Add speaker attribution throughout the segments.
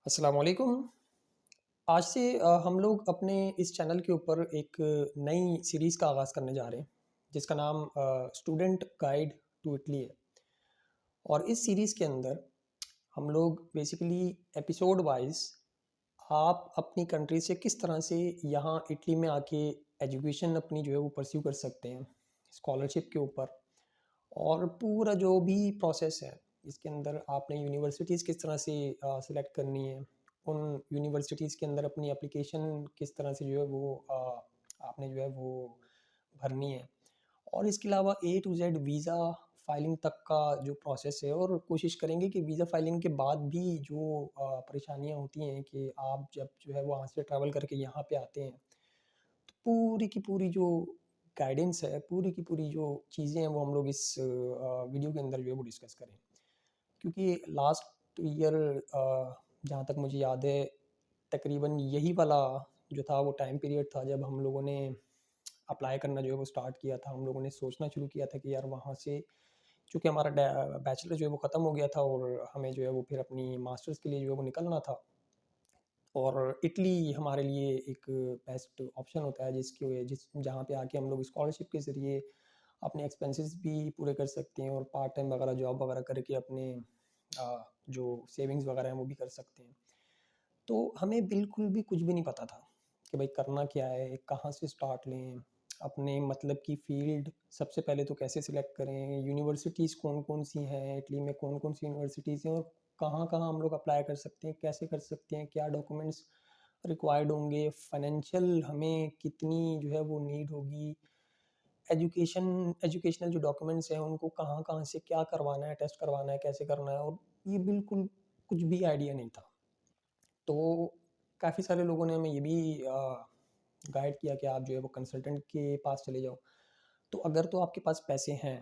Speaker 1: अस्सलाम वालेकुम। आज से हम लोग अपने इस चैनल के ऊपर एक नई सीरीज़ का आगाज़ करने जा रहे हैं जिसका नाम स्टूडेंट गाइड टू इटली है। और इस सीरीज़ के अंदर हम लोग बेसिकली एपिसोड वाइज आप अपनी कंट्री से किस तरह से यहाँ इटली में आके एजुकेशन अपनी जो है वो परस्यू कर सकते हैं स्कॉलरशिप के ऊपर। और पूरा जो भी प्रोसेस है इसके अंदर आपने यूनिवर्सिटीज़ किस तरह से सिलेक्ट करनी है, उन यूनिवर्सिटीज़ के अंदर अपनी एप्लीकेशन किस तरह से जो है वो आपने जो है वो भरनी है। और इसके अलावा ए टू जेड वीज़ा फाइलिंग तक का जो प्रोसेस है, और कोशिश करेंगे कि वीज़ा फाइलिंग के बाद भी जो परेशानियाँ होती हैं कि आप जब जो है वहाँ से ट्रैवल करके यहाँ पे आते हैं, तो पूरी की पूरी जो गाइडेंस है, पूरी की पूरी जो चीज़ें हैं वो हम लोग इस वीडियो के अंदर जो है वो डिस्कस करें। क्योंकि लास्ट ईयर जहाँ तक मुझे याद है तकरीबन यही वाला जो था वो टाइम पीरियड था जब हम लोगों ने अप्लाई करना जो है वो स्टार्ट किया था। हम लोगों ने सोचना शुरू किया था कि यार वहाँ से चूँकि हमारा बैचलर जो है वो ख़त्म हो गया था और हमें जो है वो फिर अपनी मास्टर्स के लिए जो है वो निकलना था। और इटली हमारे लिए एक बेस्ट ऑप्शन होता है जिस जहाँ पे आके हम लोग स्कॉलरशिप के ज़रिए अपने एक्सपेंसेस भी पूरे कर सकते हैं और पार्ट टाइम वगैरह जॉब वगैरह करके अपने जो सेविंग्स वगैरह हैं वो भी कर सकते हैं। तो हमें बिल्कुल भी कुछ भी नहीं पता था कि भाई करना क्या है, कहाँ से स्टार्ट लें, अपने मतलब की फ़ील्ड सबसे पहले तो कैसे सिलेक्ट करें, यूनिवर्सिटीज़ कौन-कौन सी हैं, इटली में कौन-कौन सी यूनिवर्सिटीज़ हैं और कहाँ-कहाँ हम लोग अप्लाई कर सकते हैं, कैसे कर सकते हैं, क्या डॉक्यूमेंट्स रिक्वायर्ड होंगे, फाइनेंशियल हमें कितनी जो है वो नीड होगी, एजुकेशनल जो डॉक्यूमेंट्स हैं उनको कहाँ-कहाँ से क्या करवाना है, टेस्ट करवाना है, कैसे करना है, और ये बिल्कुल कुछ भी आइडिया नहीं था। तो काफ़ी सारे लोगों ने हमें ये भी गाइड किया कि आप जो है वो कंसल्टेंट के पास चले जाओ। तो अगर तो आपके पास पैसे हैं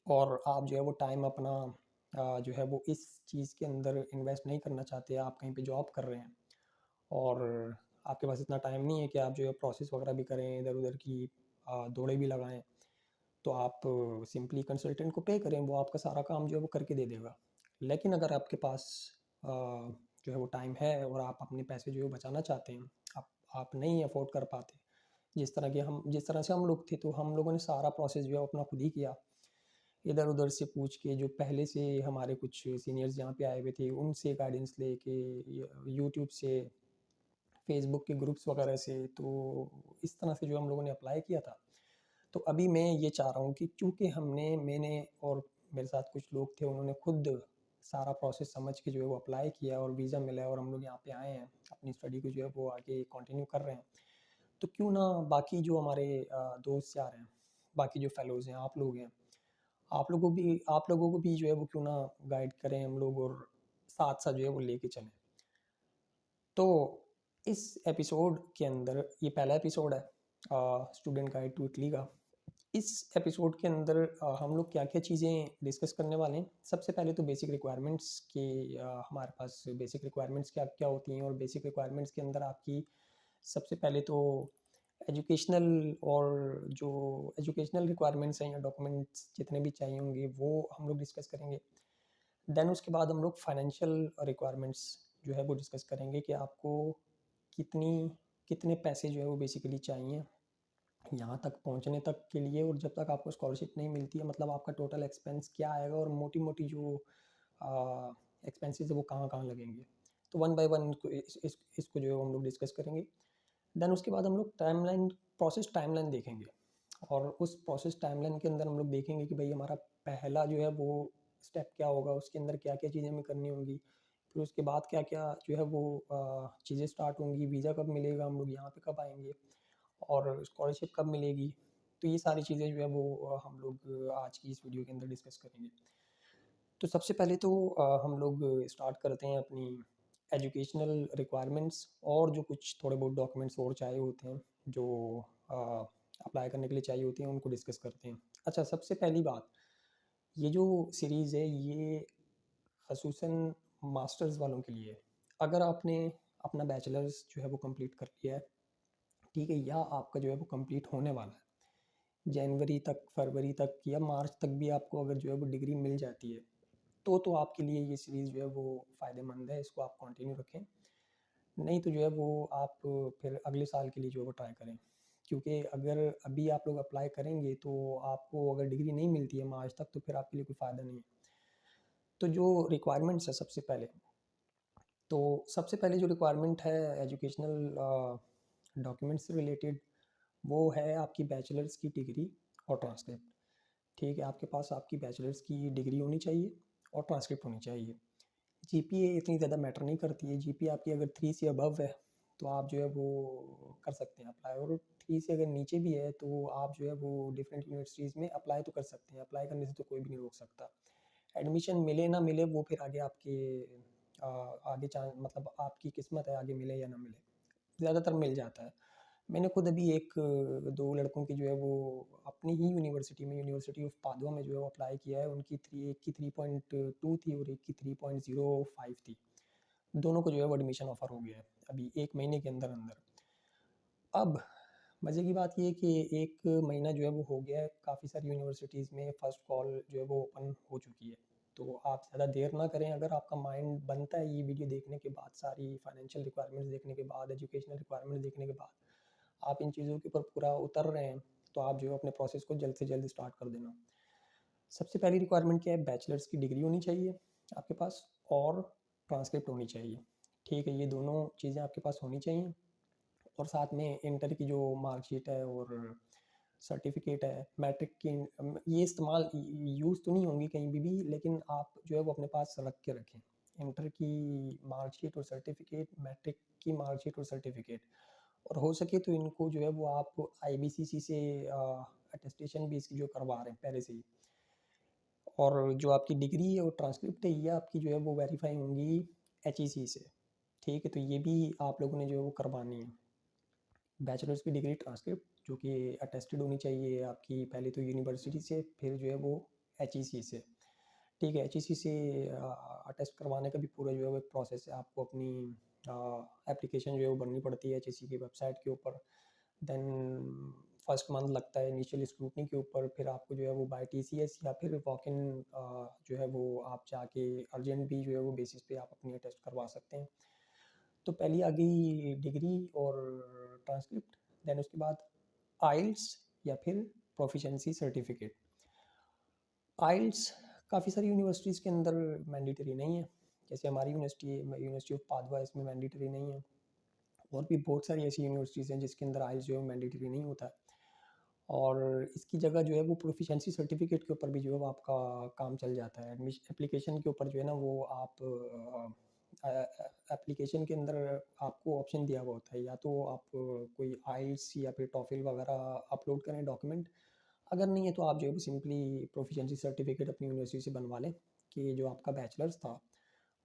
Speaker 1: और आप जो है वो टाइम अपना जो है वो इस चीज़ के अंदर इन्वेस्ट नहीं करना चाहते, आप कहीं पे जॉब कर रहे हैं और आपके पास इतना टाइम नहीं है कि आप जो है प्रोसेस वगैरह भी करें, इधर-उधर की दौड़ें भी लगाएँ, तो आप सिंपली कंसल्टेंट को पे करें, वो आपका सारा काम जो है वो करके दे देगा। लेकिन अगर आपके पास जो है वो टाइम है और आप अपने पैसे जो है बचाना चाहते हैं, आप नहीं अफ़ोर्ड कर पाते, जिस तरह से हम लोग थे, तो हम लोगों ने सारा प्रोसेस जो है अपना खुद ही किया। इधर-उधर से पूछ के, जो पहले से हमारे कुछ सीनियर्स यहाँ पे आए हुए थे, उनसे गाइडेंस लेके, यूट्यूब से, फेसबुक के ग्रुप्स वगैरह से, तो इस तरह से जो हम लोगों ने अप्लाई किया था। तो अभी मैं ये चाह रहा हूँ कि चूँकि मैंने और मेरे साथ कुछ लोग थे, उन्होंने खुद सारा प्रोसेस समझ के जो है वो अप्लाई किया और वीज़ा मिला है और हम लोग यहाँ पे आए हैं, अपनी स्टडी को जो है वो आगे कंटिन्यू कर रहे हैं। तो क्यों ना बाकी जो हमारे दोस्त यार हैं, बाकी जो फेलोज़ हैं, आप लोगों को भी जो है वो क्यों ना गाइड करें हम लोग और साथ-साथ जो है वो लेके चलें। तो इस एपिसोड के अंदर, ये पहला एपिसोड है स्टूडेंट गाइड टू इटली का। इस एपिसोड के अंदर हम लोग क्या-क्या चीज़ें डिस्कस करने वाले हैं। सबसे पहले तो बेसिक रिक्वायरमेंट्स की, हमारे पास बेसिक रिक्वायरमेंट्स क्या-क्या होती हैं, और बेसिक रिक्वायरमेंट्स के अंदर आपकी सबसे पहले तो एजुकेशनल, और जो एजुकेशनल रिक्वायरमेंट्स हैं या डॉक्यूमेंट्स जितने भी चाहिए होंगे वो हम लोग डिस्कस करेंगे। देन उसके बाद हम लोग फाइनेंशियल रिक्वायरमेंट्स जो है वो डिस्कस करेंगे कि आपको कितनी कितने पैसे जो है वो बेसिकली चाहिए यहाँ तक पहुँचने तक के लिए, और जब तक आपको स्कॉलरशिप नहीं मिलती है, मतलब आपका टोटल एक्सपेंस क्या आएगा और मोटी-मोटी जो एक्सपेंसेस है वो कहाँ-कहाँ लगेंगे। तो वन बाय वन इसको जो है हम लोग डिस्कस करेंगे। देन उसके बाद हम लोग टाइमलाइन देखेंगे, और उस प्रोसेस टाइमलाइन के अंदर हम लोग देखेंगे कि भाई हमारा पहला जो है वो स्टेप क्या होगा, उसके अंदर क्या-क्या चीज़ें हमें करनी होंगी। फिर उसके बाद क्या-क्या जो है वो चीज़ें स्टार्ट होंगी, वीज़ा कब मिलेगा, हम लोग यहाँ पे कब आएँगे, और स्कॉलरशिप कब मिलेगी। तो ये सारी चीज़ें जो है वो हम लोग आज की इस वीडियो के अंदर डिस्कस करेंगे। तो सबसे पहले तो हम लोग स्टार्ट करते हैं अपनी एजुकेशनल रिक्वायरमेंट्स, और जो कुछ थोड़े बहुत डॉक्यूमेंट्स और चाहिए होते हैं जो अप्लाई करने के लिए चाहिए होते हैं, उनको डिस्कस करते हैं। अच्छा, सबसे पहली बात, ये जो सीरीज़ है ये ख़ुसूसन मास्टर्स वालों के लिए है। अगर आपने अपना बैचलर्स जो है वो कंप्लीट कर लिया है, ठीक है, या आपका जो है वो कंप्लीट होने वाला है जनवरी तक, फरवरी तक या मार्च तक भी आपको अगर जो है वो डिग्री मिल जाती है, तो आपके लिए ये सीरीज़ जो है वो फ़ायदेमंद है, इसको आप कंटिन्यू रखें। नहीं तो जो है वो आप फिर अगले साल के लिए जो है वो ट्राई करें। क्योंकि अगर अभी आप लोग अप्लाई करेंगे तो आपको अगर डिग्री नहीं मिलती है मार्च तक, तो फिर आपके लिए कोई फ़ायदा नहीं है। तो जो रिक्वायरमेंट्स है सबसे पहले जो रिक्वायरमेंट है एजुकेशनल डॉक्यूमेंट्स से रिलेटेड, वो है आपकी बैचलर्स की डिग्री और ट्रांसक्रिप्ट। ठीक है, आपके पास आपकी बैचलर्स की डिग्री होनी चाहिए और ट्रांसक्रिप्ट होनी चाहिए। जीपीए इतनी ज़्यादा मैटर नहीं करती है। जीपीए आपकी अगर 3 से अबव है तो आप जो है वो कर सकते हैं अप्लाई, और 3 से अगर नीचे भी है तो आप जो है वो डिफरेंट यूनिवर्सिटीज़ में अप्लाई तो कर सकते हैं। अप्लाई करने से तो कोई भी नहीं रोक सकता। एडमिशन मिले ना मिले वो फिर आगे आपके आगे चांस, मतलब आपकी किस्मत है, आगे मिले या ना मिले। ज़्यादातर मिल जाता है। मैंने खुद अभी एक दो लड़कों की जो है वो अपनी ही यूनिवर्सिटी में, यूनिवर्सिटी ऑफ पादुआ में जो है वो अप्लाई किया है। उनकी एक की 3.2 थी और एक की 3.05 थी। दोनों को जो है वो एडमिशन ऑफर हो गया है अभी 1 महीने के अंदर अंदर। अब मज़े की बात ये है कि 1 महीना जो है वो हो गया है, काफ़ी सारी यूनिवर्सिटीज़ में फ़र्स्ट कॉल जो है वो ओपन हो चुकी है। तो आप ज़्यादा देर ना करें। अगर आपका माइंड बनता है ये वीडियो देखने के बाद, सारी फाइनेंशियल रिक्वायरमेंट्स देखने के बाद, एजुकेशनल रिक्वायरमेंट्स देखने के बाद, आप इन चीज़ों के ऊपर पूरा उतर रहे हैं, तो आप जो है अपने प्रोसेस को जल्द से जल्द स्टार्ट कर देना। सबसे पहली रिक्वायरमेंट क्या है? बैचलर्स की डिग्री होनी चाहिए आपके पास, और ट्रांसक्रिप्ट होनी चाहिए। ठीक है, ये दोनों चीज़ें आपके पास होनी चाहिए। और साथ में इंटर की जो मार्कशीट है और सर्टिफिकेट है, मैट्रिक की, ये इस्तेमाल यूज़ तो नहीं होंगी कहीं भी, लेकिन आप जो है वो अपने पास रख के रखें। इंटर की मार्कशीट और सर्टिफिकेट, मैट्रिक की मार्कशीट और सर्टिफिकेट, और हो सके तो इनको जो है वो आप आईबीसीसी से अटेस्टेशन भी इसकी जो करवा रहे हैं पहले से ही। और जो आपकी डिग्री और ट्रांसक्रिप्ट है ये आपकी जो है वो वेरीफाई होंगी एचईसी से। ठीक है, तो ये भी आप लोगों ने जो है वो करवानी है। बैचलर्स की डिग्री, ट्रांसक्रिप्ट जो कि अटेस्टेड होनी चाहिए आपकी, पहले तो यूनिवर्सिटी से, फिर जो है वो एचईसी से। ठीक है, एचईसी से अटेस्ट करवाने का भी पूरा जो है वो एक प्रोसेस है। आपको अपनी एप्लीकेशन जो है वो भरनी पड़ती है एचईसी की वेबसाइट के ऊपर। देन फर्स्ट मंथ लगता है इनिशियल स्क्रूटनी के ऊपर। फिर आपको जो है वो बाय टीसीएस या फिर वॉक इन जो है वो आप जाके अर्जेंट भी जो है वो बेसिस पे आप अपनी अटेस्ट करवा सकते हैं। तो पहली आ गई डिग्री और ट्रांसक्रिप्ट। देन उसके बाद आइल्स या फिर प्रोफिशिएंसी सर्टिफिकेट। आइल्स काफ़ी सारी यूनिवर्सिटीज़ के अंदर मैंडेटरी नहीं है, जैसे हमारी यूनिवर्सिटी ऑफ पादवा, इसमें मैंडेटरी नहीं है। और भी बहुत सारी ऐसी यूनिवर्सिटीज़ हैं जिसके अंदर आइल्स जो है मैंडेटरी नहीं होता है। और इसकी जगह जो है वो प्रोफिशिएंसी सर्टिफिकेट के ऊपर भी जो है वो आपका काम चल जाता है। एडमिशन एप्लीकेशन के ऊपर जो है ना वो आप एप्लीकेशन के अंदर आपको ऑप्शन दिया हुआ होता है, या तो आप कोई आइल्स या फिर टॉफिल वगैरह अपलोड करें डॉक्यूमेंट। अगर नहीं है तो आप जो है सिंपली प्रोफिशिएंसी सर्टिफिकेट अपनी यूनिवर्सिटी से बनवा लें कि जो आपका बैचलर्स था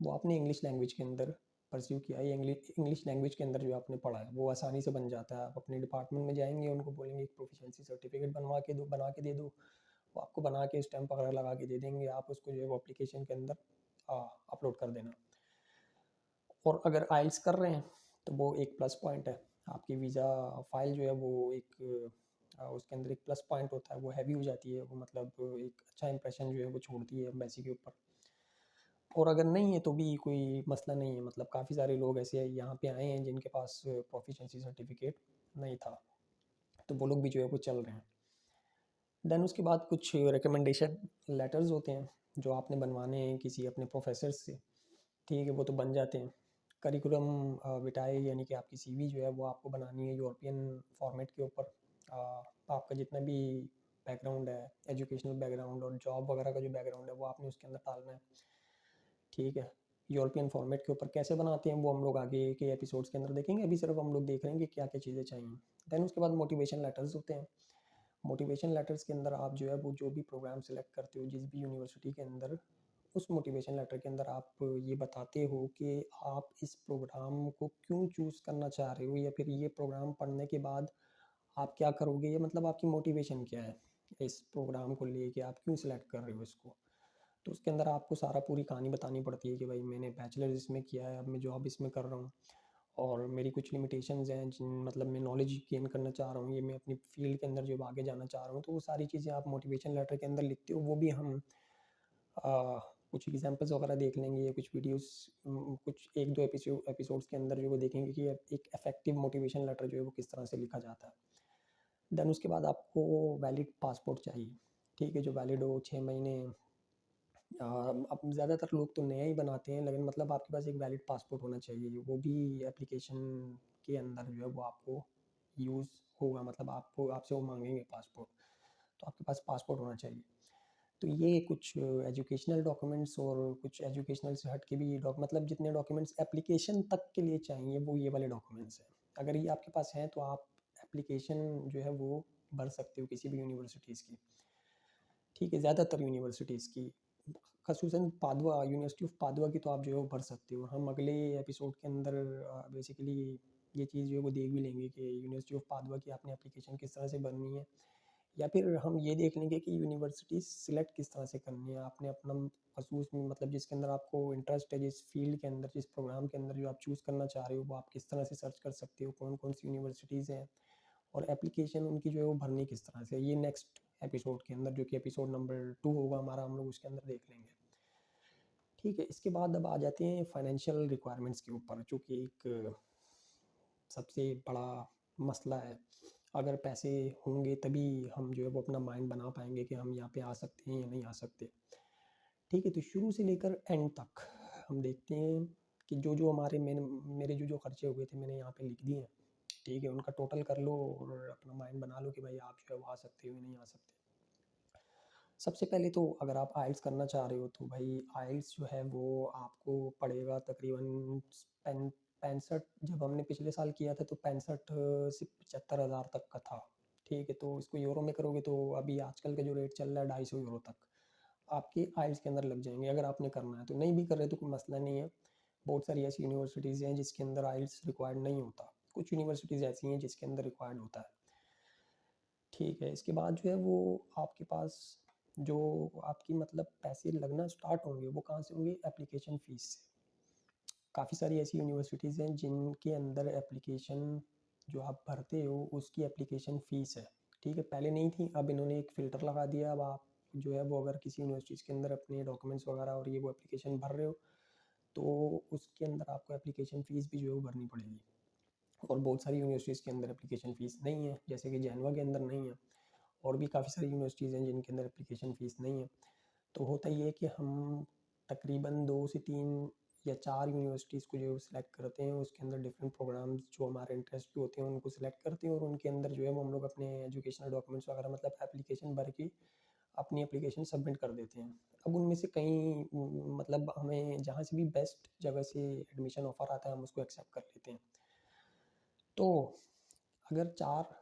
Speaker 1: वो आपने इंग्लिश लैंग्वेज के अंदर परस्यू किया है, इंग्लिश लैंग्वेज के अंदर जो आपने पढ़ा है वो आसानी से बन जाता है। आप अपने डिपार्टमेंट में जाएंगे, उनको बोलेंगे एक प्रोफिशिएंसी सर्टिफिकेट बना के दे दो, वो आपको बना के स्टैम्प वगैरह लगा के दे देंगे। आप उसको जो है वो एप्लीकेशन के अंदर अपलोड कर देना। और अगर आइल्स कर रहे हैं तो वो एक प्लस पॉइंट है। आपकी वीज़ा फाइल जो है वो एक उसके अंदर एक प्लस पॉइंट होता है, वो हैवी हो जाती है, वो मतलब एक अच्छा इंप्रेशन जो है वो छोड़ती है एम्बेसी के ऊपर। और अगर नहीं है तो भी कोई मसला नहीं है, मतलब काफ़ी सारे लोग ऐसे यहाँ पे आए हैं जिनके पास प्रोफिशिएंसी सर्टिफिकेट नहीं था, तो वो लोग भी जो है वो चल रहे हैं। देन उसके बाद कुछ रिकमेंडेशन लेटर्स होते हैं जो आपने बनवाने हैं किसी अपने प्रोफेसर से। ठीक है, वो तो बन जाते हैं। करिकुलम विटाए यानी कि आपकी सीवी जो है वो आपको बनानी है यूरोपियन फॉर्मेट के ऊपर। आपका जितना भी बैकग्राउंड है, एजुकेशनल बैकग्राउंड और जॉब वगैरह का जो बैकग्राउंड है वो आपने उसके अंदर डालना है। ठीक है, यूरोपियन फॉर्मेट के ऊपर कैसे बनाते हैं वो हम लोग आगे के एपिसोड्स के अंदर देखेंगे। अभी सिर्फ हम लोग देख रहे हैं कि क्या क्या चीज़ें चाहिए। देन उसके बाद मोटिवेशन लेटर्स होते हैं। मोटिवेशन लेटर्स के अंदर आप जो है वो जो भी प्रोग्राम सेलेक्ट करते हो जिस भी यूनिवर्सिटी के अंदर, उस मोटिवेशन लेटर के अंदर आप ये बताते हो कि आप इस प्रोग्राम को क्यों चूज़ करना चाह रहे हो, या फिर ये प्रोग्राम पढ़ने के बाद आप क्या करोगे, या मतलब आपकी मोटिवेशन क्या है इस प्रोग्राम को लेके, आप क्यों सिलेक्ट कर रहे हो इसको। तो उसके अंदर आपको सारा पूरी कहानी बतानी पड़ती है कि भाई मैंने बैचलर्स इसमें किया है, अब मैं जॉब इसमें कर रहा हूँ, और मेरी कुछ लिमिटेशंस हैं जिन मतलब मैं नॉलेज गेन करना चाह रहा हूँ, ये मैं अपनी फील्ड के अंदर जो आगे जाना चाह रहा हूँ। तो वो सारी चीज़ें आप मोटिवेशन लेटर के अंदर लिखते हो, वो भी हम कुछ एग्जांपल्स वगैरह देख लेंगे या कुछ वीडियोस, कुछ 1-2 एपिसोड्स के अंदर जो वो देखेंगे कि एक इफेक्टिव मोटिवेशन लेटर जो है वो किस तरह से लिखा जाता है। देन उसके बाद आपको वैलिड पासपोर्ट चाहिए, ठीक है, जो वैलिड हो 6 महीने। अब ज़्यादातर लोग तो नया ही बनाते हैं, लेकिन मतलब आपके पास एक वैलिड पासपोर्ट होना चाहिए, वो भी एप्लीकेशन के अंदर जो है वो आपको यूज़ होगा, मतलब आपको आपसे वो मांगेंगे पासपोर्ट, तो आपके पास पासपोर्ट होना चाहिए। तो ये कुछ एजुकेशनल डॉक्यूमेंट्स और कुछ एजुकेशनल से हट के भी मतलब जितने डॉक्यूमेंट्स एप्लीकेशन तक के लिए चाहिए वो ये वाले डॉक्यूमेंट्स हैं। अगर ये आपके पास हैं तो आप एप्लीकेशन जो है वो भर सकते हो किसी भी यूनिवर्सिटीज़ की, ठीक है, ज़्यादातर यूनिवर्सिटीज़ की, खसूसन पादुआ, यूनिवर्सिटी ऑफ पादुआ की तो आप जो है वो भर सकते हो। हम अगले एपिसोड के अंदर बेसिकली ये चीज़ जो है वो देख भी लेंगे कि यूनिवर्सिटी ऑफ पादुआ की आपने एप्लीकेशन किस तरह से भरनी है, या फिर हम ये देख लेंगे कि यूनिवर्सिटी सिलेक्ट किस तरह से करनी है। आपने अपना खसूस में मतलब जिसके अंदर आपको इंटरेस्ट है, जिस फील्ड के अंदर, जिस प्रोग्राम के अंदर जो आप चूज़ करना चाह रहे हो, वो आप किस तरह से सर्च कर सकते हो, कौन कौन सी यूनिवर्सिटीज़ हैं और एप्लीकेशन उनकी जो है वो भरनी किस तरह से। ये नेक्स्ट एपिसोड के अंदर, जो कि एपिसोड नंबर 2 होगा हमारा, हम लोग उसके अंदर देख लेंगे। ठीक है, इसके बाद अब आ जाते हैं फाइनेंशियल रिक्वायरमेंट्स के ऊपर, जो कि एक सबसे बड़ा मसला है। अगर पैसे होंगे तभी हम जो है वो अपना माइंड बना पाएंगे कि हम यहाँ पे आ सकते हैं या नहीं आ सकते। ठीक है, तो शुरू से लेकर एंड तक हम देखते हैं कि जो जो हमारे मेरे जो जो खर्चे हुए थे मैंने यहाँ पे लिख दिए हैं, ठीक है, उनका टोटल कर लो और अपना माइंड बना लो कि भाई आप जो है वो आ सकते हो या नहीं आ सकते। सबसे पहले तो अगर आप आइल्स करना चाह रहे हो तो भाई आइल्स जो है वो आपको पड़ेगा तकरीबन 65, जब हमने पिछले साल किया था तो 65 से 75 हज़ार तक का था। ठीक है, तो इसको यूरो में करोगे तो अभी आजकल का जो रेट चल रहा है 250 यूरो तक आपके आइल्स के अंदर लग जाएंगे, अगर आपने करना है तो। नहीं भी कर रहे तो कोई मसला नहीं है, बहुत सारी ऐसी यूनिवर्सिटीज़ हैं जिसके अंदर आइल्स रिक्वायर्ड नहीं होता, कुछ यूनिवर्सिटीज़ ऐसी हैं जिसके अंदर रिक्वायर्ड होता है। ठीक है, इसके बाद जो है वो आपके पास जो आपकी मतलब पैसे लगना स्टार्ट होंगे वो कहाँ से होंगे, एप्लीकेशन फ़ीस से। काफ़ी सारी ऐसी यूनिवर्सिटीज़ हैं जिनके अंदर एप्लीकेशन जो आप भरते हो उसकी एप्लीकेशन फ़ीस है। ठीक है, पहले नहीं थी, अब इन्होंने एक फ़िल्टर लगा दिया। अब आप जो है वो अगर किसी यूनिवर्सिटीज़ के अंदर अपने डॉक्यूमेंट्स वगैरह और ये वो एप्लीकेशन भर रहे हो तो उसके अंदर आपको एप्लीकेशन फ़ीस भी जो है वो भरनी पड़ेगी। और बहुत सारी यूनिवर्सिटीज़ के अंदर एप्लीकेशन फ़ीस नहीं है, जैसे कि जैनवा के अंदर नहीं है, और भी काफ़ी सारी यूनिवर्सिटीज़ हैं जिनके अंदर एप्लीकेशन फ़ीस नहीं है। तो होता ये है कि हम तकरीबन 2 से 3 या 4 यूनिवर्सिटीज़ को जो सिलेक्ट करते हैं, उसके अंदर डिफरेंट प्रोग्राम्स जो हमारे इंटरेस्ट के होते हैं उनको सिलेक्ट करते हैं और उनके अंदर जो है वो हम लोग अपने एजुकेशनल डॉक्यूमेंट्स वगैरह मतलब एप्लीकेशन भर के अपनी एप्लीकेशन सबमिट कर देते हैं। अब उनमें से कई मतलब हमें जहाँ से भी बेस्ट जगह से एडमिशन ऑफ़र आता है हम उसको एक्सेप्ट कर लेते हैं। तो अगर 4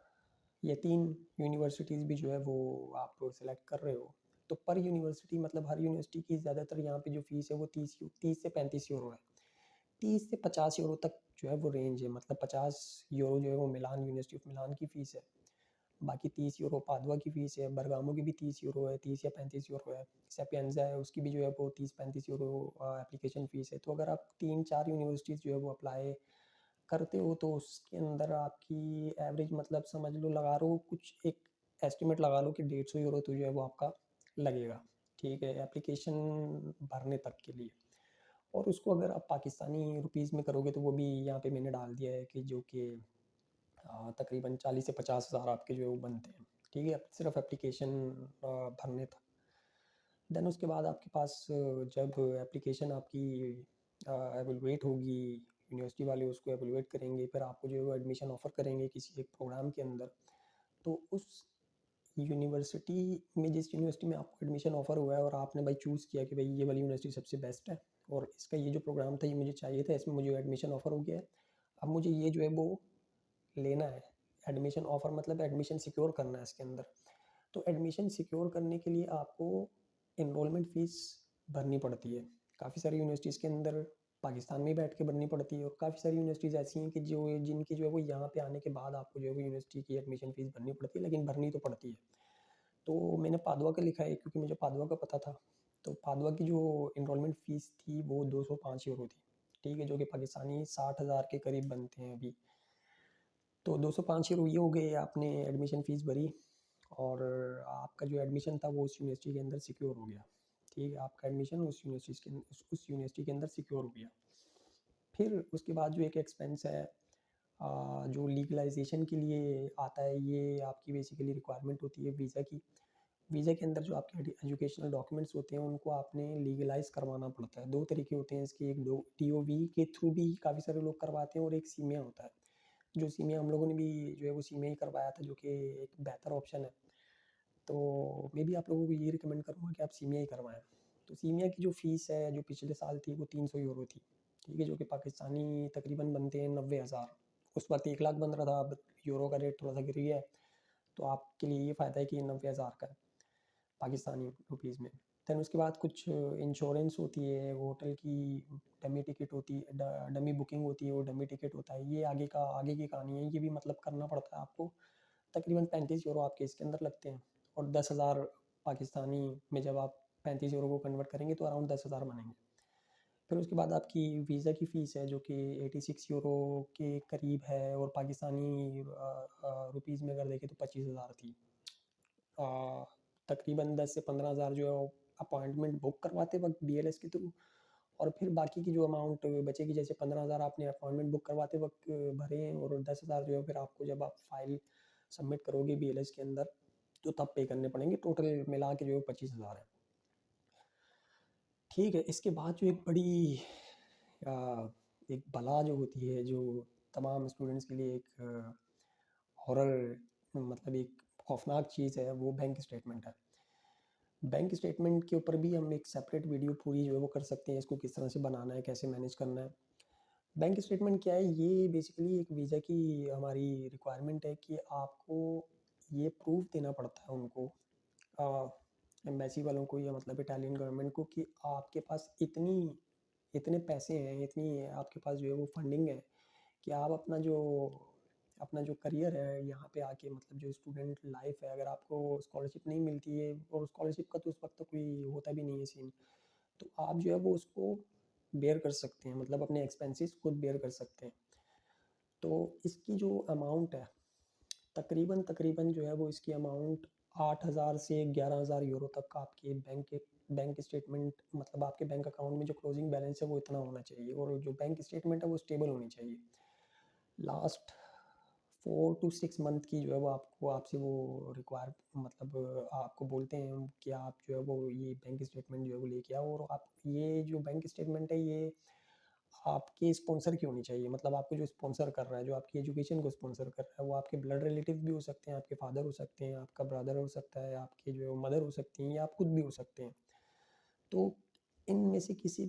Speaker 1: या 3 यूनिवर्सिटीज़ भी जो है वो आप सेलेक्ट कर रहे हो, तो पर यूनिवर्सिटी मतलब हर यूनिवर्सिटी की ज़्यादातर यहाँ पे जो फ़ीस है वो 30 से 35 यूरो है। 30 से 50 यूरो तक जो है वो रेंज है, मतलब 50 यूरो जो है वो मिलान, यूनिवर्सिटी ऑफ मिलान की फ़ीस है। बाकी 30 यूरो पादुआ की फ़ीस है, बरगामो की भी 30 यूरो है, 30 या 35 यूरो है। सेपिएंजा है उसकी भी जो है वो 30-35 यूरो एप्लीकेशन फ़ीस है। तो अगर आप 3-4 यूनिवर्सिटीज़ जो है वो अप्लाई करते हो तो उसके अंदर आपकी एवरेज मतलब समझ लो, लगा लो कुछ एक एस्टिमेट लगा लो कि 150 यूरो तो जो है वो आपका लगेगा, ठीक है, एप्लीकेशन भरने तक के लिए। और उसको अगर आप पाकिस्तानी रुपीज़ में करोगे तो वो भी यहाँ पे मैंने डाल दिया है कि जो कि तकरीबन 40 से 50 हज़ार आपके जो है वो बनते हैं, ठीक है, सिर्फ एप्लीकेशन भरने तक। देन उसके बाद आपके पास जब एप्लीकेशन आपकी एवेलुएट होगी, यूनिवर्सिटी वाले उसको एवेलुएट करेंगे, फिर आपको जो है वो एडमिशन ऑफ़र करेंगे किसी एक प्रोग्राम के अंदर। तो उस यूनिवर्सिटी में, जिस यूनिवर्सिटी में आपको एडमिशन ऑफ़र हुआ है और आपने भाई चूज़ किया कि भाई ये वाली यूनिवर्सिटी सबसे बेस्ट है और इसका ये जो प्रोग्राम था ये मुझे चाहिए था, इसमें मुझे एडमिशन ऑफ़र हो गया है, अब मुझे ये जो है वो लेना है। एडमिशन ऑफ़र मतलब एडमिशन सिक्योर करना है इसके अंदर। तो एडमिशन सिक्योर करने के लिए आपको एनरोलमेंट फ़ीस भरनी पड़ती है। काफ़ी सारी यूनिवर्सिटीज़ के अंदर पाकिस्तान में ही बैठ के भरनी पड़ती है और काफ़ी सारी यूनिवर्सिटीज़ ऐसी हैं कि जो जिनकी जो है वो यहाँ पे आने के बाद आपको जो है वो यूनिवर्सिटी की एडमिशन फ़ीस भरनी पड़ती है, लेकिन भरनी तो पड़ती है। तो मैंने पादुआ का लिखा है क्योंकि मुझे पादुआ का पता था। तो पादुआ की जो एनरोलमेंट फ़ीस थी वो 205 यूरो थी, ठीक है, जो कि पाकिस्तानी 60,000 के करीब बनते हैं अभी। तो 205 यूरो ये हो गए, आपने एडमिशन फ़ीस भरी और आपका जो एडमिशन था वो उस यूनिवर्सिटी के अंदर सिक्योर हो गया। ठीक है, आपका एडमिशन उस यूनिवर्सिटी के अंदर सिक्योर हो गया। फिर उसके बाद जो एक एक्सपेंस है जो लीगलाइजेशन के लिए आता है, ये आपकी बेसिकली रिक्वायरमेंट होती है वीज़ा की। वीज़ा के अंदर जो आपके एजुकेशनल डॉक्यूमेंट्स होते हैं उनको आपने लीगलाइज करवाना पड़ता है। दो तरीके होते हैं इसके, एक दो टीओवी के थ्रू भी काफ़ी सारे लोग करवाते हैं और एक सीमिया होता है। जो सीमिया हम लोगों ने भी जो है वो सीमिया ही करवाया था, जो कि एक बेहतर ऑप्शन है। तो मैं भी आप लोगों को ये रिकमेंड करूँगा कि आप सीमिया ही करवाएं। तो सीमिया की जो फ़ीस है जो पिछले साल थी वो 300 यूरो थी, ठीक है, जो कि पाकिस्तानी तकरीबन बनते हैं 90,000। उस वक्त 1 लाख बन रहा था, अब यूरो का रेट थोड़ा सा गिर गया है, तो आपके लिए ये फ़ायदा है कि 90,000 का है पाकिस्तानी रुपीज़ में। दैन उसके बाद कुछ इंश्योरेंस होती है, वो होटल की डमी टिकट होती है, डमी बुकिंग होती है, वो डमी टिकट होता है। ये आगे की कहानी है, ये भी मतलब करना पड़ता है आपको। तकरीबन 35 यूरो आपके इसके अंदर लगते हैं, और 10,000 पाकिस्तानी में जब आप 35 यूरो को कन्वर्ट करेंगे तो अराउंड 10,000 बनेंगे। फिर उसके बाद आपकी वीज़ा की फ़ीस है जो कि 86 यूरो के करीब है, और पाकिस्तानी रुपीज़ में अगर देखें तो 25,000 थी। तकरीबन 10 से 15,000 जो है अपॉइंटमेंट बुक करवाते वक्त बीएलएस के थ्रू, और फिर बाकी की जो अमाउंट बचेगी, जैसे 15,000 आपने अपॉइंटमेंट बुक करवाते वक्त भरे हैं, और 10,000 जो है फिर आपको जब आप फाइल सबमिट करोगे बीएलएस के अंदर तो तब पे करने पड़ेंगे। टोटल मिला के जो है 25,000 है। ठीक है, इसके बाद जो एक बड़ी एक बला जो होती है, जो तमाम स्टूडेंट्स के लिए एक हॉरर, मतलब एक खौफनाक चीज़ है, वो बैंक स्टेटमेंट है। बैंक स्टेटमेंट के ऊपर भी हम एक सेपरेट वीडियो पूरी जो है वो कर सकते हैं, इसको किस तरह से बनाना है, कैसे मैनेज करना है। बैंक स्टेटमेंट क्या है, ये बेसिकली एक वीज़ा की हमारी रिक्वायरमेंट है कि आपको ये प्रूफ देना पड़ता है उनको, एम्बेसी वालों को, या मतलब इटालियन गवर्नमेंट को, कि आपके पास इतने पैसे हैं, इतनी आपके पास जो है वो फंडिंग है कि आप अपना जो करियर है यहाँ पे आके, मतलब जो स्टूडेंट लाइफ है, अगर आपको स्कॉलरशिप नहीं मिलती है, और स्कॉलरशिप का तो उस वक्त तो कोई होता भी नहीं है सीन, तो आप जो है वो उसको बेयर कर सकते हैं, मतलब अपने एक्सपेंसेस खुद बेयर कर सकते हैं। तो इसकी जो अमाउंट है, तकरीबन तकरीबन जो है वो इसकी अमाउंट 8,000 से 11,000 यूरो तक आपके बैंक स्टेटमेंट, मतलब आपके बैंक अकाउंट में जो क्लोजिंग बैलेंस है वो इतना होना चाहिए, और जो बैंक स्टेटमेंट है वो स्टेबल होनी चाहिए। लास्ट 4 to 6 मंथ की जो है वो आपको आपसे वो रिक्वायर, मतलब आपको बोलते हैं कि आप जो है वो ये बैंक स्टेटमेंट जो है वो लेके आओ, और आप ये जो बैंक स्टेटमेंट है ये आपके स्पॉन्सर की होनी चाहिए, मतलब आपको जो स्पॉन्सर कर रहा है, जो आपकी एजुकेशन को स्पॉन्सर कर रहा है, वो आपके ब्लड रिलेटिव भी हो सकते हैं, आपके फादर हो सकते हैं, आपका ब्रदर हो सकता है, आपके जो मदर हो सकती हैं, या आप खुद भी हो सकते हैं। तो इनमें से किसी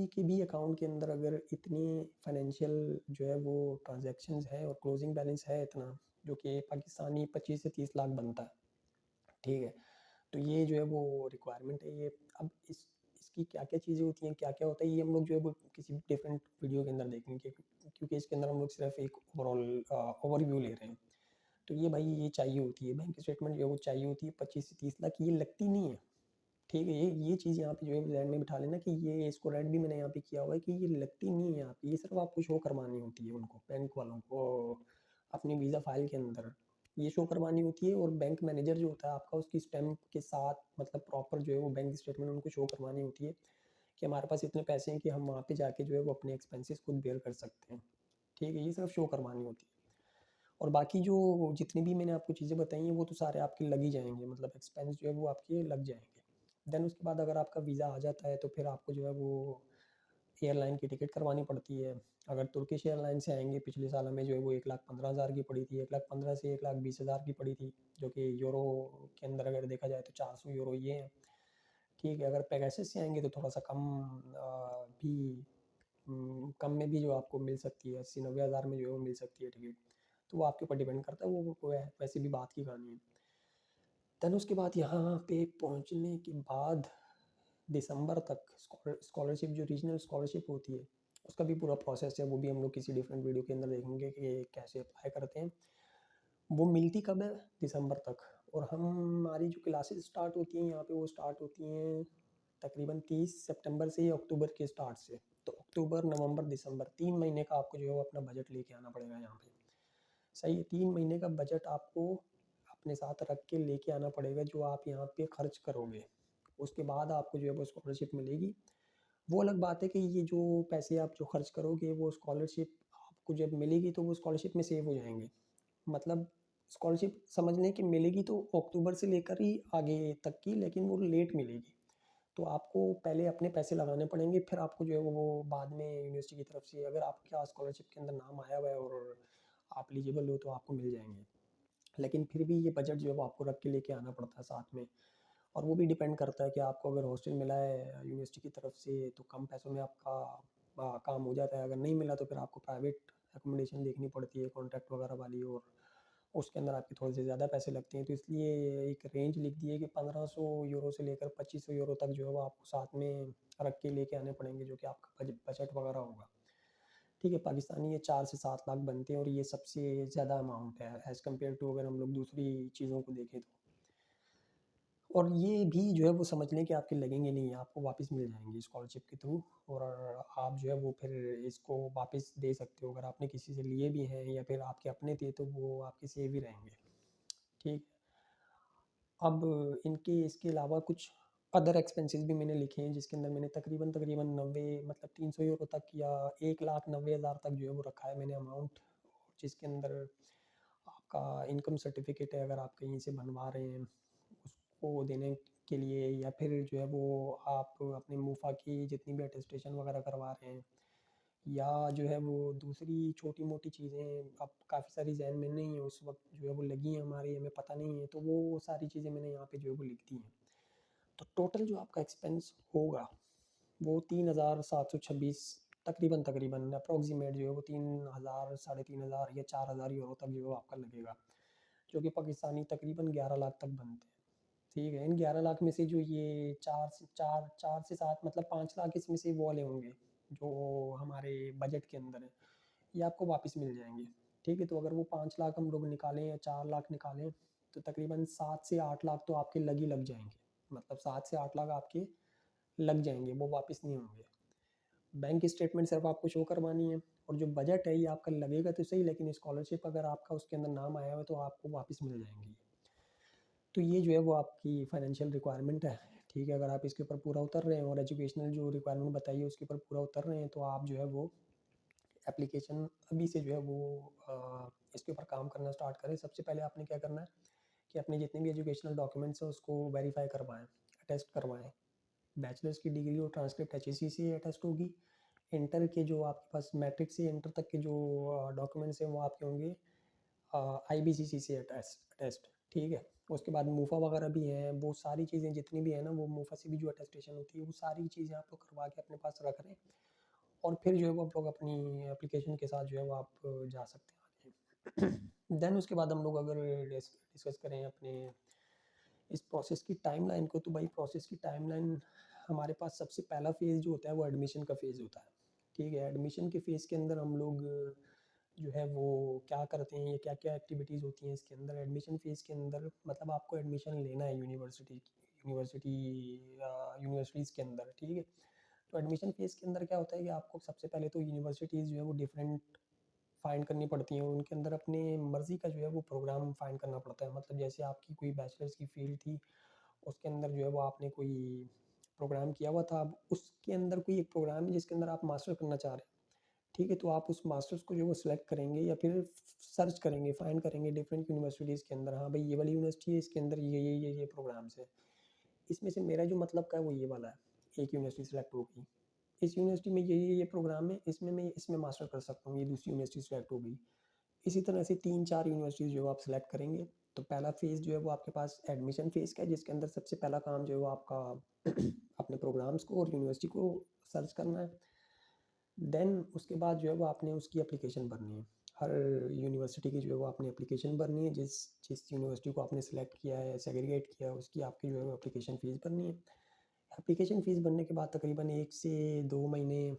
Speaker 1: के भी अकाउंट के अंदर अगर इतनी फाइनेंशियल जो है वो ट्रांजैक्शंस है और क्लोजिंग बैलेंस है इतना, जो कि पाकिस्तानी 25 से 30 लाख बनता है, ठीक है, तो ये जो है वो रिक्वायरमेंट है ये। अब इसकी क्या क्या चीज़ें होती हैं, क्या क्या होता है, ये हम लोग जो है वो किसी डिफरेंट वीडियो के अंदर देखेंगे, क्योंकि इसके अंदर हम लोग सिर्फ एक ओवरऑल ओवरव्यू ले रहे हैं। तो ये भाई ये चाहिए होती है, बैंक स्टेटमेंट जो है वो चाहिए होती है 25 से 30 लाख, ये लगती नहीं है, ठीक है। ये चीज़ यहाँ पे जो है ध्यान में बिठा लेना कि ये इसको रेड भी मैंने यहाँ पे किया हुआ है कि ये लगती नहीं है, यहाँ पे ये सिर्फ आपको शो करवानी होती है उनको, बैंक वालों को, अपनी वीज़ा फाइल के अंदर ये शो करवानी होती है, और बैंक मैनेजर जो होता है आपका उसकी स्टैम्प के साथ, मतलब प्रॉपर जो है वो बैंक स्टेटमेंट उनको शो करवानी होती है कि हमारे पास इतने पैसे हैं कि हम वहाँ पे जाके जो है वो अपने एक्सपेंसेस खुद बेयर कर सकते हैं, ठीक है, ये सिर्फ शो करवानी होती है। और बाकी जो जितनी भी मैंने आपको चीज़ें बताई हैं वो तो सारे आपके लग ही जाएंगे, मतलब एक्सपेंस जो है वो आपके लग जाएंगे। देन उसके बाद अगर आपका वीज़ा आ जाता है तो फिर आपको जो है वो एयरलाइन की टिकट करवानी पड़ती है। अगर तुर्किश एयरलाइन से आएंगे, पिछले साल हमें जो है वो 1,15,000 की पड़ी थी, 1,15,000 से 1,20,000 की पड़ी थी, जो कि यूरो के अंदर अगर देखा जाए तो 400 यूरो ये है, ठीक है। अगर पेगासस से आएंगे तो थोड़ा सा कम भी कम में भी जो आपको मिल सकती है, 80-90 हज़ार में जो है वो मिल सकती है टिकट, तो वो आपके ऊपर डिपेंड करता है, वो वैसे भी बात की कहानी है। देन उसके बाद यहाँ पे पहुँचने के बाद दिसंबर तक स्कॉलरशिप, जो रीजनल स्कॉलरशिप होती है उसका भी पूरा प्रोसेस है, वो भी हम लोग किसी डिफरेंट वीडियो के अंदर देखेंगे कि कैसे अप्लाई करते हैं। वो मिलती कब है, दिसंबर तक। और हमारी जो क्लासेस स्टार्ट होती हैं यहाँ पे, वो स्टार्ट होती हैं तकरीबन 30 सितंबर से या अक्टूबर के स्टार्ट से। तो अक्टूबर, नवंबर, दिसंबर 3 महीने का आपको जो है वो अपना बजट लेके आना पड़ेगा यहाँ पे, सही है। 3 महीने का बजट आपको अपने साथ रख के लेके आना पड़ेगा, जो आप यहाँ पे खर्च करोगे, उसके बाद आपको जो है वो स्कॉलरशिप मिलेगी। वो अलग बात है कि ये जो पैसे आप जो खर्च करोगे वो स्कॉलरशिप आपको जब मिलेगी तो वो स्कॉलरशिप में सेव हो जाएंगे। मतलब स्कॉलरशिप समझ लें कि मिलेगी तो अक्टूबर से लेकर ही आगे तक की, लेकिन वो लेट मिलेगी। तो आपको पहले अपने पैसे लगाने पड़ेंगे, फिर आपको जो है वो बाद में यूनिवर्सिटी की तरफ से अगर आपका स्कॉलरशिप के अंदर नाम आया हुआ है और आप एलिजिबल हो तो आपको मिल जाएंगे। लेकिन फिर भी ये बजट जो है वो आपको रख के लेके आना पड़ता है साथ में। और वो भी डिपेंड करता है कि आपको अगर हॉस्टल मिला है यूनिवर्सिटी की तरफ से तो कम पैसों में आपका काम हो जाता है। अगर नहीं मिला तो फिर आपको प्राइवेट एकोमोडेशन देखनी पड़ती है कॉन्ट्रैक्ट वगैरह वाली, और उसके अंदर आपके थोड़े से ज़्यादा पैसे लगते हैं। तो इसलिए एक रेंज लिख दी है कि 1500 यूरो से लेकर 2500 यूरो तक जो है वो आपको साथ में रख के लेके आने पड़ेंगे, जो कि आपका बजट वगैरह होगा। ठीक है, पाकिस्तानी ये 4 से 7 लाख बनते हैं और ये सबसे ज़्यादा अमाउंट है एज़ कम्पेयर टू अगर हम लोग दूसरी चीज़ों को देखें तो। और ये भी जो है वो समझ लें कि आपके लगेंगे नहीं, आपको वापस मिल जाएंगे स्कॉलरशिप के थ्रू। और आप जो है वो फिर इसको वापस दे सकते हो, अगर आपने किसी से लिए भी हैं या फिर आपके अपने थे तो वो आपके सेव ही रहेंगे। ठीक। अब इनके इसके अलावा कुछ अदर एक्सपेंसेस भी मैंने लिखे हैं, जिसके अंदर मैंने तकरीबन तकरीबन 90 मतलब 300 यूरो तक या 1,90,000 तक जो है वो रखा है मैंने अमाउंट। जिसके अंदर आपका इनकम सर्टिफिकेट है अगर आप कहीं से बनवा रहे हैं उसको देने के लिए, या फिर जो है वो आप अपने मुफा की जितनी भी अटेस्टेशन वगैरह करवा रहे हैं, या जो है वो दूसरी छोटी मोटी चीज़ें अब काफ़ी सारी जहन में नहीं है उस वक्त जो है वो लगी हैं हमारी, हमें पता नहीं है, तो वो सारी चीज़ें मैंने यहाँ पे जो है वो लिख दी हैं। तो टोटल जो आपका एक्सपेंस होगा वो 3,726 तकरीबन तकरीबन अप्रोक्सीमेट जो है वो 3,000 3,500 या 4,000 यूरो तक जो है आपका लगेगा, जो कि पाकिस्तानी तकरीबन 11 लाख तक बनते हैं। ठीक है, इन 11 लाख में से जो ये 4 से 7 मतलब 5 लाख इसमें से वो वाले होंगे जो हमारे बजट के अंदर है, ये आपको वापस मिल जाएंगे। ठीक है, तो अगर वो 5 लाख हम लोग निकालें या 4 लाख निकालें तो तकरीबन 7 से 8 लाख तो आपके लग ही लग जाएंगे। मतलब 7 से 8 लाख आपके लग जाएंगे, वो वापस नहीं होंगे। बैंक स्टेटमेंट सिर्फ आपको शो करवानी है, और जो बजट है ये आपका लगेगा तो सही, लेकिन स्कॉलरशिप अगर आपका उसके अंदर नाम आया हुआ है तो आपको वापस मिल जाएंगी। तो ये जो है वो आपकी फाइनेंशियल रिक्वायरमेंट है। ठीक है, अगर आप इसके ऊपर पूरा उतर रहे हैं और एजुकेशनल जो रिक्वायरमेंट बताइए उसके ऊपर पूरा उतर रहे हैं तो आप जो है वो एप्लीकेशन अभी से जो है वो इसके ऊपर काम करना स्टार्ट करें। सबसे पहले आपने क्या करना है कि अपने जितने भी एजुकेशनल डॉक्यूमेंट्स हैं उसको वेरीफाई करवाएं, अटेस्ट करवाएं। बैचलर्स की डिग्री और ट्रांसक्रिप्ट एचएससी से अटेस्ट होगी। इंटर के जो आपके पास मैट्रिक से इंटर तक के जो डॉक्यूमेंट्स हैं वो आपके होंगे आईबीसीसी से अटेस्ट। ठीक है, उसके बाद मूफा वगैरह भी हैं, वो सारी चीज़ें जितनी भी है ना वो मूफा से भी जो अटेस्टेशन होती है वो सारी चीज़ें आप लोग करवा के अपने पास रख रहे हैं। और फिर जो है वो आप लोग अपनी एप्लीकेशन के साथ जो है वो आप जा सकते हैं आगे। देन उसके बाद हम लोग अगर डिस्कस करें अपने इस प्रोसेस की टाइमलाइन को, तो भाई प्रोसेस की टाइमलाइन हमारे पास सबसे पहला फेज़ जो होता है वो एडमिशन का फेज़ होता है। ठीक है, एडमिशन के फेज़ के अंदर हम लोग जो है वो क्या करते हैं या क्या क्या एक्टिविटीज़ होती हैं इसके अंदर एडमिशन फ़ेज़ के अंदर। मतलब आपको एडमिशन लेना है यूनिवर्सिटी यूनिवर्सिटीज़ के अंदर। ठीक है, तो एडमिशन फ़ेज़ के अंदर क्या होता है कि आपको सबसे पहले तो यूनिवर्सिटीज़ जो है वो डिफरेंट फाइंड करनी पड़ती हैं, उनके अंदर अपने मर्ज़ी का जो है वो प्रोग्राम फाइंड करना पड़ता है। मतलब जैसे आपकी कोई बैचलर्स की फ़ील्ड थी, उसके अंदर जो है वो आपने कोई प्रोग्राम किया हुआ था, अब उसके अंदर कोई एक प्रोग्राम है जिसके अंदर आप मास्टर करना चाह रहे हैं। ठीक है, तो आप उस मास्टर्स को जो है वो सिलेक्ट करेंगे या फिर सर्च करेंगे, फाइंड करेंगे डिफरेंट यूनिवर्सिटीज़ के अंदर। हाँ भाई ये वाली यूनिवर्सिटी है, इसके अंदर ये प्रोग्राम्स है। इसमें से मेरा जो मतलब का है वो ये वाला है। एक यूनिवर्सिटी सेलेक्ट होगी, इस यूनिवर्सिटी में ये प्रोग्राम है, इसमें मैं इसमें मास्टर कर सकता हूँ, ये दूसरी यूनिवर्सिटी सेलेक्ट हो गई। इसी तरह से 3-4 यूनिवर्सिटीज़ जो आप सेलेक्ट करेंगे। तो पहला फ़ेज़ जो है वो आपके पास एडमिशन फ़ेज़ का है, जिसके अंदर सबसे पहला काम जो है वो आपका अपने प्रोग्राम्स को और यूनिवर्सिटी को सर्च करना है। देन उसके बाद जो है वो आपने उसकी एप्लीकेशन भरनी है। हर यूनिवर्सिटी की जो है वो आपने एप्लीकेशन भरनी है, जिस जिस यूनिवर्सिटी को आपने सेलेक्ट किया है, सेग्रीगेट किया है, उसकी आपकी जो है वो एप्लीकेशन फ़ीस भरनी है। एप्लीकेशन फ़ीस भरने के बाद तकरीबन 1 से 2 महीने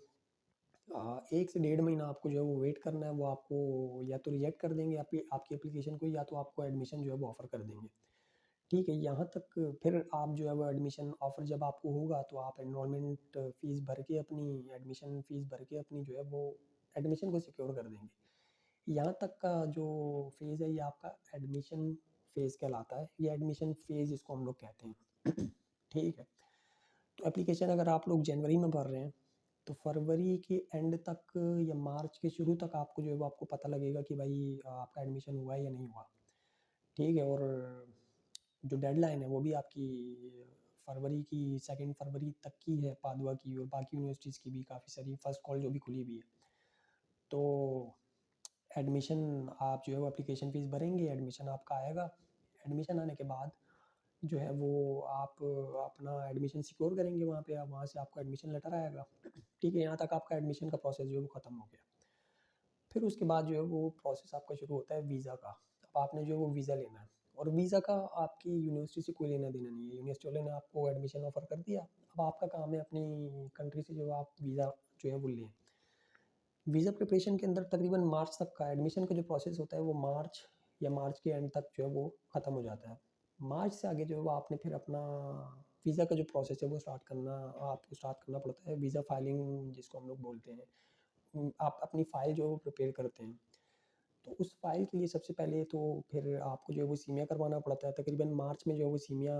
Speaker 1: 1 से डेढ़ महीना आपको जो है वो वेट करना है। वो आपको या तो रिजेक्ट कर देंगे आपकी आपकी एप्लीकेशन को, या तो आपको एडमिशन जो है वो ऑफ़र कर देंगे। ठीक है, यहाँ तक फिर आप जो है वो एडमिशन ऑफ़र जब आपको होगा तो आप एनरोलमेंट फ़ीस भर के अपनी एडमिशन फ़ीस भर के अपनी जो है वो एडमिशन को सिक्योर कर देंगे। यहाँ तक का जो फ़ेज़ है ये आपका एडमिशन फ़ेज़ कहलाता है, ये एडमिशन फ़ेज़ इसको हम लोग कहते हैं। ठीक है, तो एप्लीकेशन अगर आप लोग जनवरी में भर रहे हैं तो फरवरी के एंड तक या मार्च के शुरू तक आपको जो है वो आपको पता लगेगा कि भाई आपका एडमिशन हुआ है या नहीं हुआ। ठीक है। और जो डेडलाइन है वो भी आपकी फरवरी की 2 फरवरी तक की है पादुआ की, और बाकी यूनिवर्सिटीज़ की भी काफ़ी सारी फर्स्ट कॉल जो भी खुली हुई है। तो एडमिशन आप जो है वो एप्लीकेशन फ़ीस भरेंगे, एडमिशन आपका आएगा। एडमिशन आने के बाद जो है वो आप अपना एडमिशन सिक्योर करेंगे वहाँ पे, आप वहाँ से आपको एडमिशन लेटर आएगा। ठीक है, यहाँ तक आपका एडमिशन का प्रोसेस जो है वो ख़त्म हो गया। फिर उसके बाद जो है वो प्रोसेस आपका शुरू होता है वीज़ा का। अब आपने जो है वो वीज़ा लेना है, और वीज़ा का आपकी यूनिवर्सिटी से कोई लेना देना नहीं है। यूनिवर्सिटी वाले ने आपको एडमिशन ऑफ़र कर दिया, अब आपका काम है अपनी कंट्री से जो आप वीज़ा जो है वो लें। वीज़ा प्रिपरेशन के अंदर तकरीबन मार्च तक का एडमिशन का जो प्रोसेस होता है वो मार्च या मार्च के एंड तक जो है वो ख़त्म हो जाता है। मार्च से आगे जो है वो आपने फिर अपना वीज़ा का जो प्रोसेस है वो आपको स्टार्ट करना पड़ता है। वीज़ा फाइलिंग जिसको हम लोग बोलते हैं। आप अपनी फ़ाइल जो है वो प्रिपेयर करते हैं। तो उस फ़ाइल के लिए सबसे पहले तो फिर आपको जो है वो सीमिया करवाना पड़ता है। तकरीबन मार्च में जो है वो सीमिया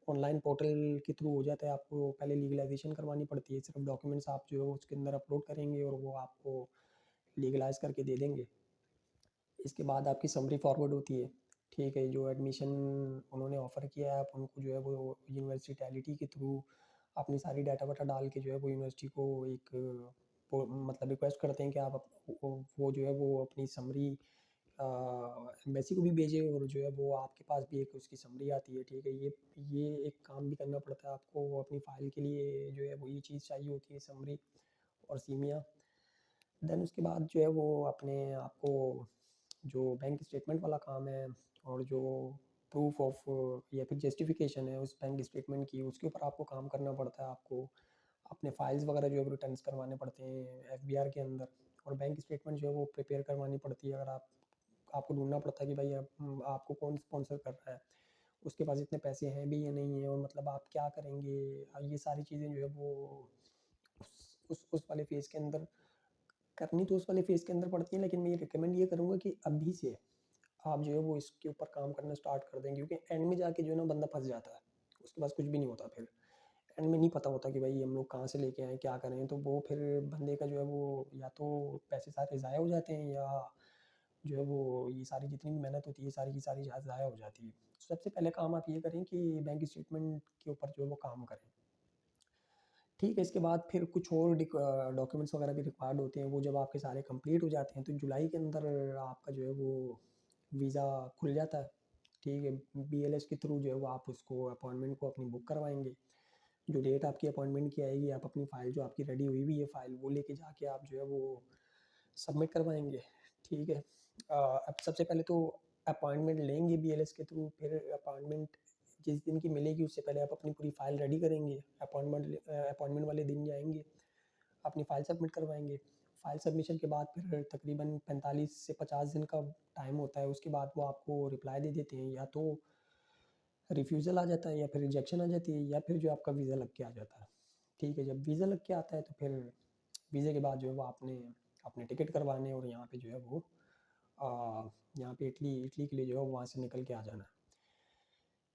Speaker 1: ऑनलाइन पोर्टल के थ्रू हो जाता है। आपको पहले लीगलाइज़ेशन करवानी पड़ती है। सिर्फ़ डॉक्यूमेंट्स आप जो है उसके अंदर अपलोड करेंगे और वो आपको लीगलाइज़ करके दे देंगे। इसके बाद आपकी समरी फॉरवर्ड होती है। ठीक है, जो एडमिशन उन्होंने ऑफ़र किया है, आप उनको जो है वो यूनिवर्सिटैलिटी के थ्रू अपनी सारी डाटा वाटा डाल के जो है वो यूनिवर्सिटी को एक मतलब रिक्वेस्ट करते हैं कि आप वो जो है वो अपनी समरी एम्बेसी को भी भेजें, और जो है वो आपके पास भी एक उसकी समरी आती है। ठीक है, ये एक काम भी करना पड़ता है आपको। अपनी फ़ाइल के लिए जो है वो ये चीज़ चाहिए होती है, समरी और सीमिया। देन उसके बाद जो है वो अपने आपको जो बैंक स्टेटमेंट वाला काम है, और जो प्रूफ ऑफ या फिर जस्टिफिकेशन है उस बैंक स्टेटमेंट की, उसके ऊपर आपको काम करना पड़ता है। आपको अपने फाइल्स वगैरह जो है रिटर्न्स करवाने पड़ते हैं एफबीआर के अंदर, और बैंक स्टेटमेंट जो है वो प्रिपेयर करवानी पड़ती है। अगर आपको ढूंढना पड़ता है कि भाई आपको कौन स्पॉन्सर कर रहा है, उसके पास इतने पैसे हैं भी या नहीं है, और मतलब आप क्या करेंगे। ये सारी चीज़ें जो है वो उस वाले फेज़ के अंदर करनी तो उस वाले फेज़ के अंदर पड़ती है। लेकिन मैं ये रिकमेंड ये करूँगा कि अभी से आप जो है वो इसके ऊपर काम करना स्टार्ट कर दें, क्योंकि एंड में जाके जो है ना बंदा फँस जाता है। उसके पास कुछ भी नहीं होता फिर। एंड में नहीं पता होता कि भाई हम लोग कहाँ से लेके आएँ, क्या करें? तो वो फिर बंदे का जो है वो या तो पैसे सारे ज़ाया हो जाते हैं, या जो है वो ये सारी जितनी भी मेहनत होती है सारी की सारी ज़ाया हो जाती है। सबसे पहले काम आप ये करें कि बैंक स्टेटमेंट के ऊपर जो है वो काम करें। ठीक है, इसके बाद फिर कुछ और डॉक्यूमेंट्स वगैरह भी रिक्वायर्ड होते हैं। वो जब आपके सारे कंप्लीट हो जाते हैं तो जुलाई के अंदर आपका जो है वो वीज़ा खुल जाता है। ठीक है, बीएलएस के थ्रू जो है वो आप उसको अपॉइंटमेंट को अपनी बुक करवाएँगे। जो डेट आपकी अपॉइंटमेंट की आएगी, आप अपनी फ़ाइल जो आपकी रेडी हुई हुई है फ़ाइल, वो लेके जाके आप जो है वो सबमिट करवाएँगे। ठीक है। अब सबसे पहले तो अपॉइंटमेंट लेंगे बीएलएस के थ्रू, फिर अपॉइंटमेंट जिस दिन की मिलेगी उससे पहले आप अपनी पूरी फ़ाइल रेडी करेंगे। अपॉइंटमेंट वाले दिन जाएँगे, अपनी फ़ाइल सबमिट करवाएँगे। फ़ाइल सबमिशन के बाद फिर तकरीबन 45 से 50 दिन का टाइम होता है। उसके बाद वो आपको रिप्लाई दे देते हैं, या तो रिफ्यूज़ल आ जाता है, या फिर रिजेक्शन आ जाती है, या फिर जो आपका वीज़ा लग के आ जाता है। ठीक है, जब वीज़ा लग के आता है तो फिर वीज़े के बाद जो है वो आपने अपने टिकट करवाने, और यहाँ पे जो है वो यहाँ पे इटली इटली के लिए जो है वहाँ से निकल के आ जाना है।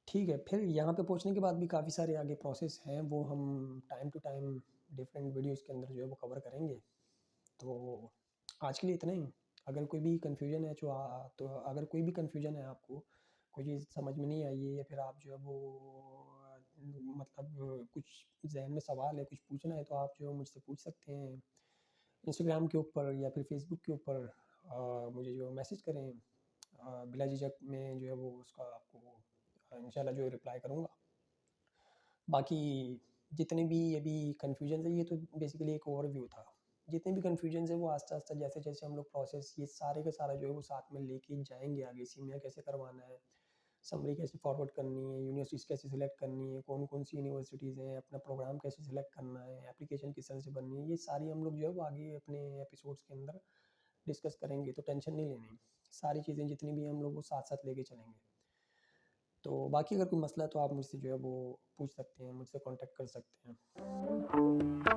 Speaker 1: ठीक है, फिर यहाँ पे पहुँचने के बाद भी काफ़ी सारे आगे प्रोसेस हैं, वो हम time to time different videos के अंदर जो है वो कवर करेंगे। तो आज के लिए इतना ही। अगर कोई भी कन्फ्यूजन है तो अगर कोई भी कन्फ्यूजन है आपको, कोई चीज़ समझ में नहीं आई है, या फिर आप जो है वो मतलब कुछ ज़हन में सवाल है, कुछ पूछना है, तो आप जो है मुझसे पूछ सकते हैं। इंस्टाग्राम के ऊपर या फिर फेसबुक के ऊपर मुझे जो मैसेज करें। बिला झिझक मैं जो है वो उसका आपको इंशाल्लाह जो है रिप्लाई करूँगा। बाकी जितने भी अभी कन्फ्यूजन है, ये तो बेसिकली एक ओवरव्यू था। जितने भी कन्फ्यूजन है वो आस्ते-आस्ते जैसे-जैसे हम लोग प्रोसेस ये सारे का सारा जो है वो साथ में लेके जाएँगे आगे। सीमिया कैसे करवाना है, समरी कैसे फॉरवर्ड करनी है, यूनिवर्सिटीज़ कैसे सिलेक्ट करनी है, कौन-कौन सी यूनिवर्सिटीज़ हैं, अपना प्रोग्राम कैसे सिलेक्ट करना है, एप्लीकेशन किस तरह से भरनी है, ये सारी हम लोग जो है वो आगे अपने एपिसोड्स के अंदर डिस्कस करेंगे। तो टेंशन नहीं लेनी। सारी चीज़ें जितनी भी हैं हम लोग वो साथ-साथ लेके चलेंगे। तो बाकी अगर कोई मसला है तो आप मुझसे जो है वो पूछ सकते हैं, मुझसे कॉन्टैक्ट कर सकते हैं।